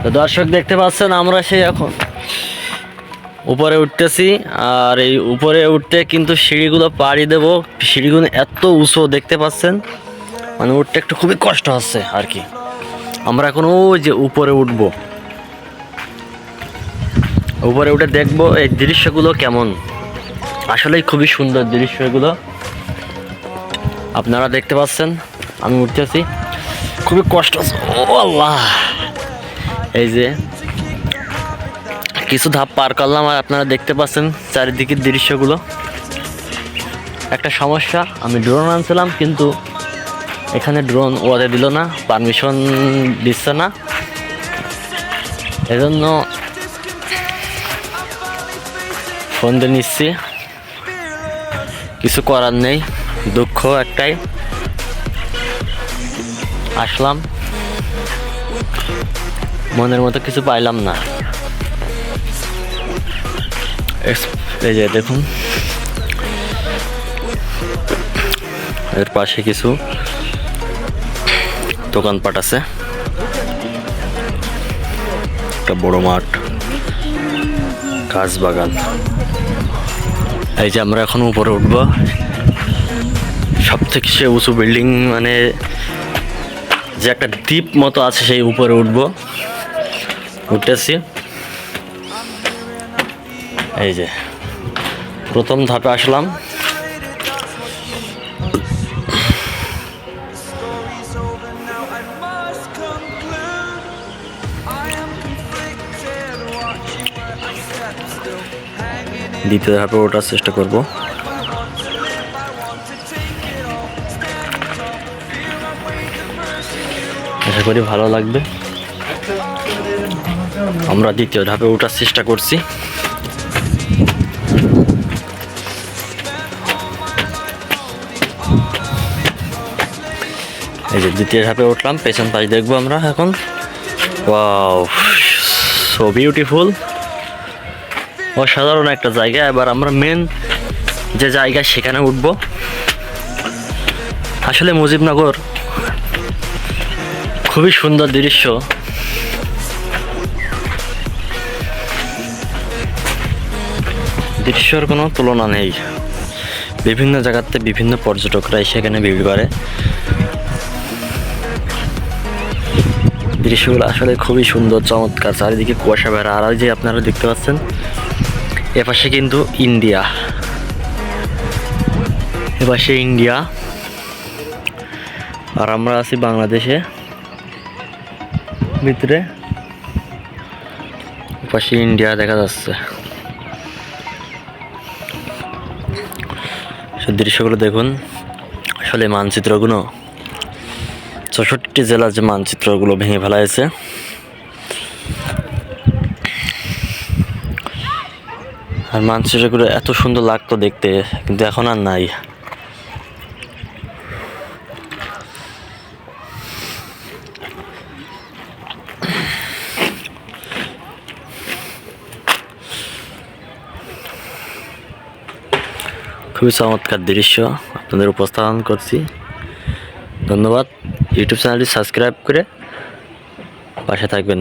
তো দর্শক দেখতে পাচ্ছেন আমরা সেই এখন উপরে উঠতেছি। আর এই উপরে উঠতে কিন্তু সিঁড়িগুলো পাড়ি দেব। সিঁড়িগুলো এত উঁচু দেখতে পাচ্ছেন, মানে উঠতে একটু খুবই কষ্ট হচ্ছে আর কি। আমরা এখন ওই যে উপরে উঠবো, উপরে উঠে দেখবো এই দৃশ্যগুলো কেমন। আসলেই খুবই সুন্দর দৃশ্য এগুলো, আপনারা দেখতে পাচ্ছেন। আমি উঠতেছি, খুবই কষ্ট হচ্ছে। ও আল্লাহ, এই যে কিছু ধাপ পার করলাম আর আপনারা দেখতে পাচ্ছেন চারিদিকের দৃশ্যগুলো। একটা সমস্যা, আমি ড্রোন আনছিলাম কিন্তু এখানে ড্রোন ওদের দিল না, পারমিশন দিচ্ছে না, এজন্য ফোন দিয়ে নিচ্ছি। কিছু করার নেই, দুঃখ একটাই। আসলাম, মনের মতো কিছু পাইলাম না। এই যে দেখুন, এর পাশে কিছু দোকানপাট আছে, একটা বড় মাঠ, গাছ বাগান। এই যে আমরা এখন উপরে উঠবো, সব থেকে সে উঁচু বিল্ডিং, মানে যে একটা দ্বীপ মতো আছে, সেই উপরে উঠবো। উঠতেছি, এই যে প্রথম ধাপে আসলাম। দ্বিতীয় ধাপে ওঠার চেষ্টা করব। আশা করি ভালো লাগবে। আমরা দ্বিতীয় ধাপে ওঠার চেষ্টা করছি। এই যে দ্বিতীয় ধাপে উঠলাম, পেছন পাশ দেখবো আমরা এখন। ওয়াও, সো বিউটিফুল, অসাধারণ একটা জায়গা। এবার আমরা মেন যে জায়গা সেখানে উঠব। আসলে মুজিবনগর খুবই সুন্দর দৃশ্য। দৃশ্যর কোনো তুলনা নেই। বিভিন্ন জায়গাতে বিভিন্ন পর্যটকরা সেখানে ভিড় করে। দৃশ্যগুলো আসলে খুবই সুন্দর, চমৎকার। চারিদিকে কুয়াশা বেড়া। আর যে আপনারা দেখতে পাচ্ছেন এপাশে কিন্তু ইন্ডিয়া, এপাশে ইন্ডিয়া, আর আমরা আছি বাংলাদেশে ভিতরে। এপাশে ইন্ডিয়া দেখা যাচ্ছে। সব দৃশ্যগুলো দেখুন। আসলে মানচিত্রগুলো 64টি জেলার যে মানচিত্রগুলো ভেঙে ফেলা হয়েছে। আর মানচিত্রগুলো এত সুন্দর লাগতো দেখতে, কিন্তু এখন আর নাই। খুবই চমৎকার দৃশ্য আপনাদের উপস্থাপন করছি। ধন্যবাদ। ইউটিউব চ্যানেলটি সাবস্ক্রাইব করে পাশে থাকবেন।